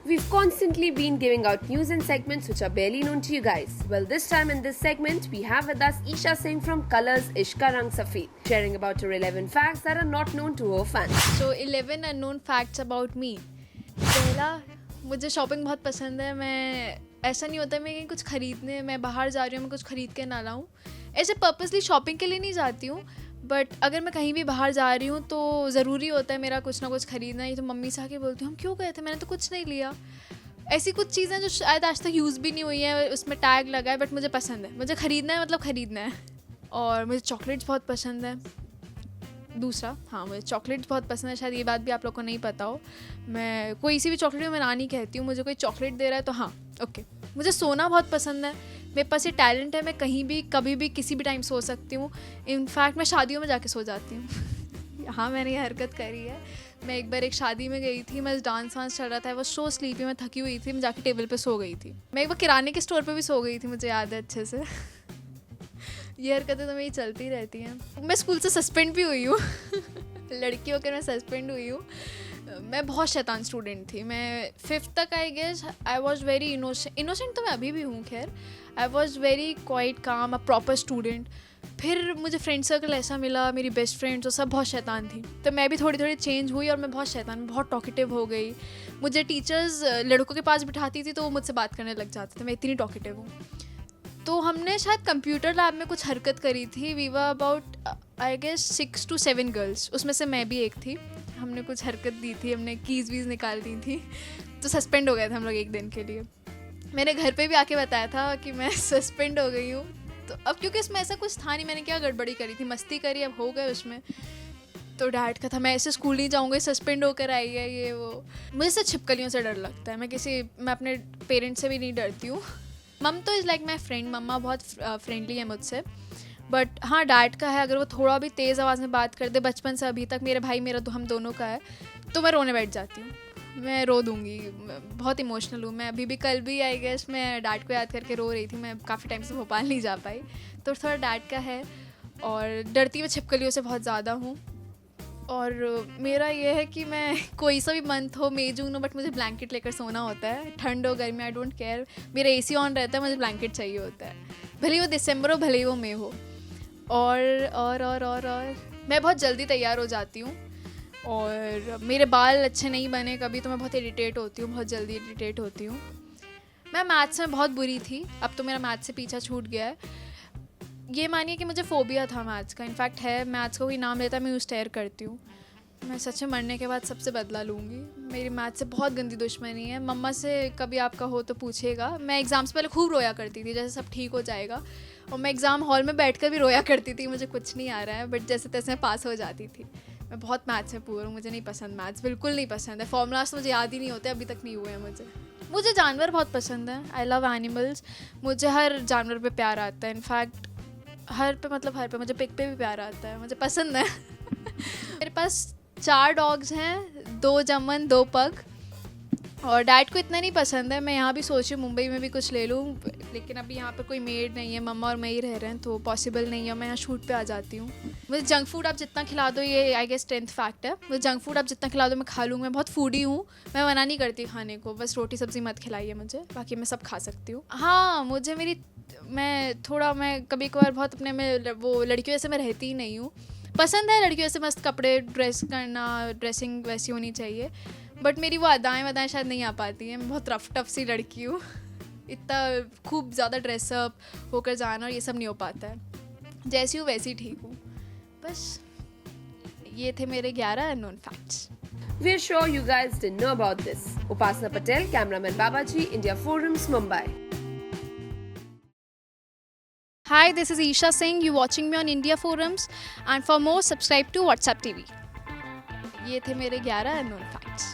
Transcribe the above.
We've constantly been giving out news and segments which are barely known to you guys. Well, this time in this segment, we have with us Isha Singh from Colors Ishka Rang Safeed, sharing about her 11 facts that are not known to her fans. So 11 unknown facts about me. पहला, मुझे shopping बहुत पसंद है. मैं ऐसा नहीं होता मैं कुछ खरीदने, मैं बाहर जा रही हूँ, मैं कुछ खरीद के ना लाऊँ. ऐसे पर्पसली शॉपिंग के लिए नहीं जाती हूँ, बट अगर मैं कहीं भी बाहर जा रही हूँ तो ज़रूरी होता है मेरा कुछ ना कुछ ख़रीदना. ही तो मम्मी से आके बोलती हूँ हम क्यों गए थे, मैंने तो कुछ नहीं लिया. ऐसी कुछ चीज़ें जो शायद आज तक यूज़ भी नहीं हुई हैं, उसमें टैग लगा है, बट मुझे पसंद है. मुझे ख़रीदना है, मतलब ख़रीदना है. और मुझे चॉकलेट्स बहुत पसंद है. दूसरा, हाँ, मुझे चॉकलेट्स बहुत पसंद है. शायद ये बात भी आप लोग को नहीं पता हो. मैं कोई सी भी चॉकलेट में ना नहीं कहती हूँ. मुझे कोई चॉकलेट दे रहा है तो हाँ, ओके. मुझे सोना बहुत पसंद है. मेरे पास ये टैलेंट है, मैं कहीं भी कभी भी किसी भी टाइम सो सकती हूँ. इनफैक्ट मैं शादियों में जाके सो जाती हूँ. हाँ, मैंने ये हरकत करी है. मैं एक बार एक शादी में गई थी, मैं डांस वांस चल रहा था, वो सो स्लीपी, मैं थकी हुई थी, मैं जाके टेबल पे सो गई थी. मैं एक बार किराने के स्टोर पे भी सो गई थी, मुझे याद है अच्छे से. ये हरकतें तो मेरी चलती रहती हैं. मैं स्कूल से सस्पेंड भी हुई हूँ. लड़की होकर मैं सस्पेंड हुई हूँ. मैं बहुत शैतान स्टूडेंट थी. मैं 5th तक I guess I was very innocent तो मैं अभी भी हूँ. खैर, आई वॉज वेरी क्वाइट काम, अ प्रॉपर स्टूडेंट. फिर मुझे फ्रेंड सर्कल ऐसा मिला, मेरी बेस्ट फ्रेंड जो सब बहुत शैतान थी, तो मैं भी थोड़ी थोड़ी चेंज हुई और मैं बहुत शैतान, बहुत टॉकेटिव हो गई. मुझे टीचर्स लड़कों के पास बिठाती थी तो वो मुझसे बात करने लग जाते थे, मैं इतनी टॉकेटिव हूँ. तो हमने शायद कंप्यूटर लैब में कुछ हरकत करी थी. We were about I guess 6 to 7 girls, उसमें से मैं भी एक थी. हमने कुछ हरकत दी थी, हमने कीज़ वीज़ निकाल दी थी, तो सस्पेंड हो गए थे हम लोग एक दिन के लिए. मैंने घर पे भी आके बताया था कि मैं सस्पेंड हो गई हूँ. तो अब क्योंकि इसमें ऐसा कुछ था नहीं, मैंने क्या गड़बड़ी करी थी, मस्ती करी, अब हो गए उसमें. तो डैड का था मैं ऐसे स्कूल नहीं जाऊँगी, सस्पेंड होकर आई है ये वो. मुझे से छिपकलियों से डर लगता है. मैं अपने पेरेंट्स से भी नहीं डरती हूँ. मम तो इज़ लाइक माई फ्रेंड, मम्मा बहुत फ्रेंडली है मुझसे. बट हाँ, डैड का है, अगर वो थोड़ा भी तेज़ आवाज़ में बात कर दे, बचपन से अभी तक मेरे भाई मेरा तो हम दोनों का है, तो मैं रोने बैठ जाती हूँ. मैं रो दूँगी, बहुत इमोशनल हूँ मैं. अभी भी कल भी आई गेस मैं डैड को याद करके रो रही थी. मैं काफ़ी टाइम से भोपाल नहीं जा पाई, तो थोड़ा डैड का है. और डरती मैं छिपकलियों से बहुत ज़्यादा हूँ. और मेरा ये है कि मैं कोई सा भी मंथ हो, मई जून हो, बट मुझे ब्लैंकेट लेकर सोना होता है. ठंड हो गर्मी, आई डोंट केयर. मेरा AC ऑन रहता है, मुझे ब्लैंकेट चाहिए होता है, भले ही वो दिसंबर हो, भले ही वो मई हो. और मैं बहुत जल्दी तैयार हो जाती हूँ. और मेरे बाल अच्छे नहीं बने कभी तो मैं बहुत इरिटेट होती हूँ, बहुत जल्दी इरिटेट होती हूँ. मैं मैथ्स में बहुत बुरी थी, अब तो मेरा मैथ्स से पीछा छूट गया है. ये मानिए कि मुझे फोबिया था मैथ्स का. इनफैक्ट है, मैथ्स का कोई नाम लेता है मैं यूँ स्टेयर करती हूँ. मैं सच में मरने के बाद सबसे बदला लूँगी. मेरी मैथ्स से बहुत गंदी दुश्मनी है. मम्मा से कभी आपका हो तो पूछेगा. मैं एग्ज़ाम्स पहले खूब रोया करती थी, जैसे सब ठीक हो जाएगा. और मैं एग्ज़ाम हॉल में बैठकर भी रोया करती थी, मुझे कुछ नहीं आ रहा है, बट जैसे तैसे मैं पास हो जाती थी. मैं बहुत मैथ्स से पुअर हूँ, मुझे नहीं पसंद मैथ्स, बिल्कुल नहीं पसंद है. फॉर्मूलाज तो मुझे याद ही नहीं होते, अभी तक नहीं हुए हैं. मुझे जानवर बहुत पसंद है. I love animals. मुझे हर जानवर पे प्यार आता है. इनफैक्ट हर पे मुझे पिग पे भी प्यार आता है, मुझे पसंद है. मेरे पास 4 डॉग्स हैं, 2 जमन 2 पग. और डैड को इतना नहीं पसंद है. मैं यहाँ भी सोच रही हूँ मुंबई में भी कुछ ले लूँ, लेकिन अभी यहाँ पर कोई मेड नहीं है, मम्मा और मैं ही रह रहे हैं, तो पॉसिबल नहीं है. मैं यहाँ शूट पे आ जाती हूँ. मुझे जंक फूड आप जितना खिला दो, ये आई गेस 10th फैक्ट है, मुझे जंक फूड आप जितना खिला दो मैं खा लूँगी. मैं बहुत फूडी हूँ, मैं मना नहीं करती खाने को, बस रोटी सब्ज़ी मत खिलाइए मुझे, बाकी मैं सब खा सकती हूँ. हाँ, मैं कभी कभार बहुत अपने में वो लड़कियों जैसे मैं रहती ही नहीं हूँ. पसंद है लड़कियों से मस्त कपड़े ड्रेस करना, ड्रेसिंग वैसी होनी चाहिए, बट मेरी वो अदाएँ शायद नहीं आ पाती हैं. मैं बहुत रफ टफ सी लड़की हूँ. इतना खूब ज़्यादा ड्रेसअप होकर जाना और ये सब नहीं हो पाता है. जैसी हूँ वैसी ठीक हूँ. बस ये थे मेरे 11 unknown facts. We're sure you guys didn't know about this. Upasana Patel, cameraman Babaji, India Forums, Mumbai. Hi, this is Isha Singh. You're watching me on India Forums, and for more, subscribe to WhatsApp TV. ये थे मेरे 11 unknown facts.